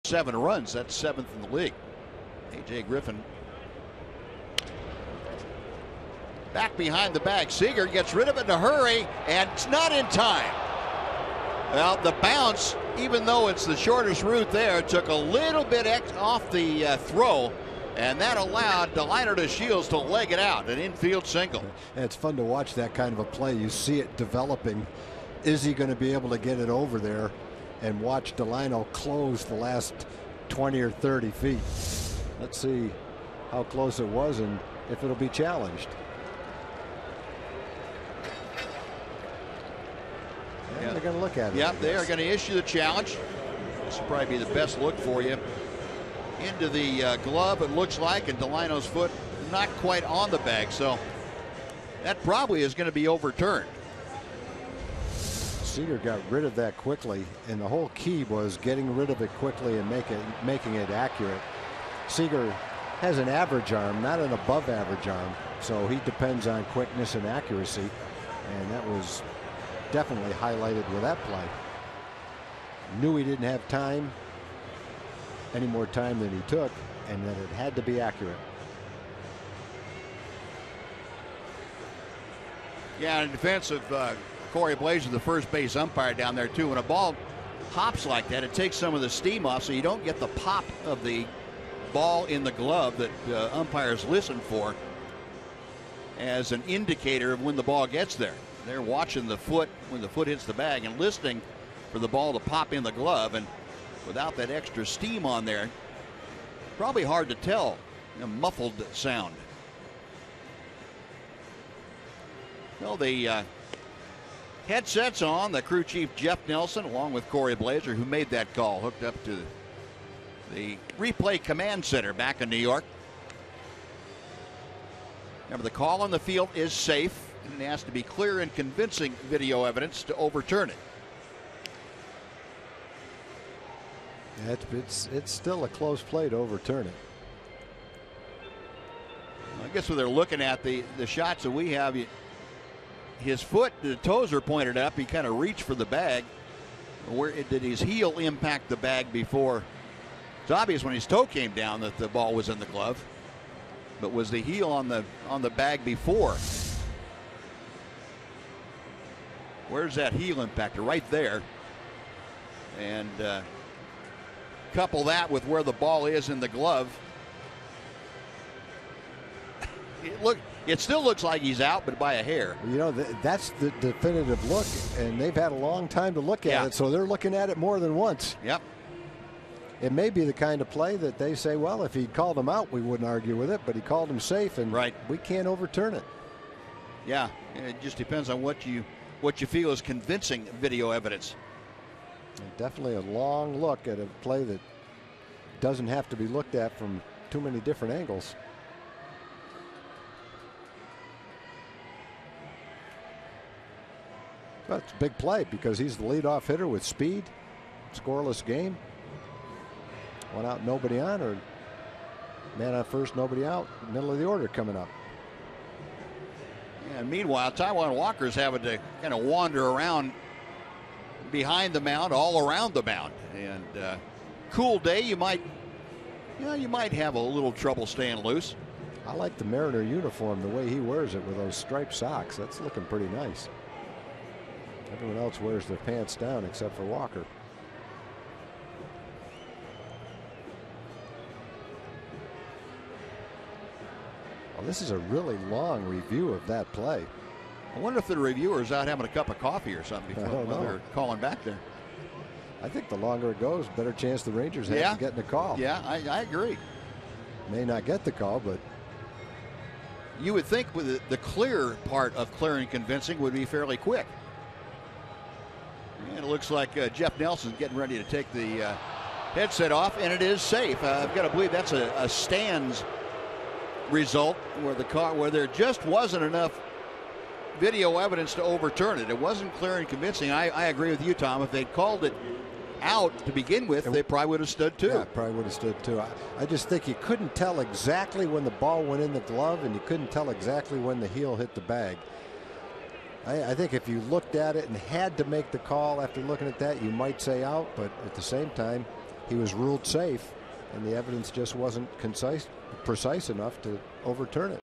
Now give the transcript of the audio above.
7 runs. That's 7th in the league. A.J. Griffin back behind the bag. Seager gets rid of it in a hurry, and it's not in time. Well, the bounce, even though it's the shortest route there, took a little bit off the throw, and that allowed Delino DeShields to leg it out, an infield single. And it's fun to watch that kind of a play. You see it developing. Is he going to be able to get it over there? And watch Delino close the last 20 or 30 feet. Let's see how close it was and if it'll be challenged. And they're going to look at it. Yeah, they are going to issue the challenge. This will probably be the best look for you. Into the glove, it looks like, and Delino's foot not quite on the bag, so that probably is going to be overturned. Seager got rid of that quickly, and the whole key was getting rid of it quickly and making it accurate. Seager has an average arm, not an above average arm, so he depends on quickness and accuracy, and that was definitely highlighted with that play. Knew he didn't have time, any more time than he took, and that it had to be accurate. Yeah, in defense of Corey Blazer, the first base umpire down there too. When a ball hops like that, it takes some of the steam off, so you don't get the pop of the ball in the glove that umpires listen for as an indicator of when the ball gets there. They're watching the foot when the foot hits the bag and listening for the ball to pop in the glove, and without that extra steam on there, probably hard to tell. A muffled sound. Well, the headsets on. The crew chief Jeff Nelson, along with Corey Blazer, who made that call, hooked up to the replay command center back in New York. Remember, the call on the field is safe, and it has to be clear and convincing video evidence to overturn it. Yeah, it's still a close play to overturn it. I guess when they're looking at the shots that we have, his foot, the toes are pointed up. He kind of reached for the bag. Where did his heel impact the bag before? It's obvious when his toe came down that the ball was in the glove, but was the heel on the bag before? Where's that heel impactor? Right there. And couple that with where the ball is in the glove. It still looks like he's out, but by a hair. You know, that's the definitive look, and they've had a long time to look at it, so they're looking at it more than once. Yep. It may be the kind of play that they say, well, if he'd called him out, we wouldn't argue with it, but he called him safe, and we can't overturn it. Yeah, it just depends on what you feel is convincing video evidence. And definitely a long look at a play that doesn't have to be looked at from too many different angles. But it's a big play because he's the leadoff hitter with speed. Scoreless game. One out, nobody on, or man on first, nobody out. Middle of the order coming up. And meanwhile, Taijuan Walker's having to kind of wander around behind the mound, all around the mound. And cool day, you might have a little trouble staying loose. I like the Mariner uniform, the way he wears it with those striped socks. That's looking pretty nice. Everyone else wears their pants down except for Walker. Well, this is a really long review of that play. I wonder if the reviewer's out having a cup of coffee or something before they're calling back there. I think the longer it goes, better chance the Rangers have of getting a call. Yeah, I agree. May not get the call, but you would think with the clear part of clear and convincing would be fairly quick. And it looks like Jeff Nelson's getting ready to take the headset off, and it is safe. I've got to believe that's a stands result where there just wasn't enough video evidence to overturn it. It wasn't clear and convincing. I agree with you, Tom. If they'd called it out to begin with, they probably would have stood too. Yeah, probably would have stood too. I just think you couldn't tell exactly when the ball went in the glove, and you couldn't tell exactly when the heel hit the bag. I think if you looked at it and had to make the call after looking at that, you might say out, but at the same time, he was ruled safe, and the evidence just wasn't precise enough to overturn it.